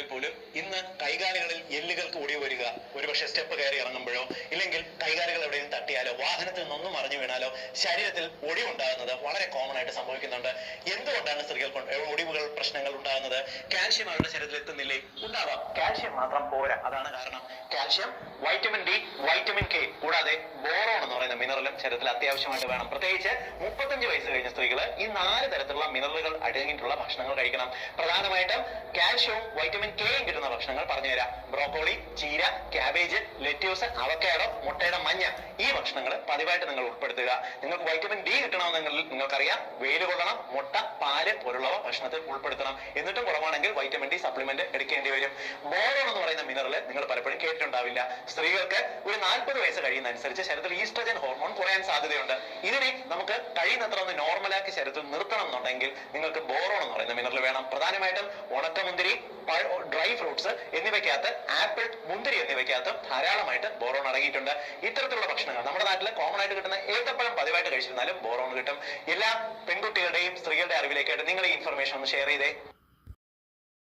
ആണെങ്കിൽ പോലും ഇന്ന് കൈകാലുകളിൽ എല്ലുകൾക്ക് ഒടിവ് വരിക, ഒരുപക്ഷെ സ്റ്റെപ്പ് കയറി ഇറങ്ങുമ്പോഴോ ഇല്ലെങ്കിൽ കൈകാലുകൾ എവിടെയും തട്ടിയാലോ വാഹനത്തിൽ നിന്നൊന്നും മറിഞ്ഞു വീണാലോ ശരീരത്തിൽ ഒടിവുണ്ടാകുന്നത് വളരെ കോമൺ ആയിട്ട് സംഭവിക്കുന്നുണ്ട്. എന്തുകൊണ്ടാണ് സ്ത്രീകൾക്ക് ഒടിവുകൾ പ്രശ്നങ്ങൾ ഉണ്ടാകുന്നത്? കാൽഷ്യം അവരുടെ ശരീരത്തിൽ എത്തുന്നില്ലേ? ഉണ്ടാവാം. കാൽഷ്യം മാത്രം പോരാ, അതാണ് കാരണം. Calcium, vitamin D, vitamin K കൂടാതെ ബോറോൺ എന്ന് പറയുന്ന മിനറലും ശരീരത്തിൽ അത്യാവശ്യമായിട്ട് വേണം. പ്രത്യേകിച്ച് 35 വയസ്സ് കഴിഞ്ഞ സ്ത്രീകൾ ഈ 4 തരത്തിലുള്ള മിനറലുകൾ അടങ്ങിയിട്ടുള്ള ഭക്ഷണങ്ങൾ കഴിക്കണം. പ്രധാനമായിട്ടും കാൽഷ്യവും വൈറ്റമിൻ കെയും കിട്ടുന്ന ഭക്ഷണങ്ങൾ പറഞ്ഞുതരാം. ബ്രോക്കോളി, ചീര, ക്യാബേജ്, ലെറ്റ്യൂസ്, അവക്കാഡോ, മുട്ടയുടെ മഞ്ഞ, ഈ ഭക്ഷണങ്ങൾ പതിവായിട്ട് നിങ്ങൾ ഉൾപ്പെടുത്തുക. നിങ്ങൾക്ക് വൈറ്റമിൻ ഡി കിട്ടണമെന്നെങ്കിൽ നിങ്ങൾക്കറിയാം, വെയിൽ കൊള്ളണം, മുട്ട, പാല് പോലുള്ളവ ഭക്ഷണത്തിൽ ഉൾപ്പെടുത്തണം. എന്നിട്ടും കുറവാണെങ്കിൽ വൈറ്റമിൻ ഡി സപ്ലിമെന്റ് എടുക്കേണ്ടി വരും. ബോറോൺ എന്ന് പറയുന്ന മിനറൽ നിങ്ങൾ പലപ്പോഴും കേട്ടിട്ടുണ്ടാവില്ല. സ്ത്രീകൾക്ക് ഒരു 40 വയസ്സ് കഴിയുന്ന അനുസരിച്ച് ശരീരത്തിൽ ഈസ്ട്രജൻ ഹോർമോൺ കുറയാൻ സാധ്യതയുണ്ട്. ഇതിനെ നമുക്ക് കഴിയുന്നത്ര ഒന്ന് നോർമലാക്കി ശരീരത്തിൽ നിർത്തണം എന്നുണ്ടെങ്കിൽ നിങ്ങൾക്ക് ബോറോൺ എന്ന് പറയുന്ന മിനറൽ വേണം. പ്രധാനമായിട്ടും ഉണക്കമുന്തിരി, ഡ്രൈ ഫ്രൂട്ട്സ് എന്നിവയ്ക്കകത്ത്, ആപ്പിൾ, മുന്തിരി എന്നിവയ്ക്കകത്ത് ധാരാളമായിട്ട് ബോറോൺ അടങ്ങിയിട്ടുണ്ട്. ഇത്തരത്തിലുള്ള ഭക്ഷണങ്ങൾ നമ്മുടെ നാട്ടിൽ കോമൺ ആയിട്ട് കിട്ടുന്ന ഏത്തപ്പഴം പതിവായിട്ട് കഴിച്ചിരുന്നാലും ബോറോൺ കിട്ടും. എല്ലാ പെൺകുട്ടികളുടെയും സ്ത്രീകളുടെ അറിവിലേക്കായിട്ട് നിങ്ങൾ ഈ ഇൻഫർമേഷൻ ഒന്ന് ഷെയർ ചെയ്തേ.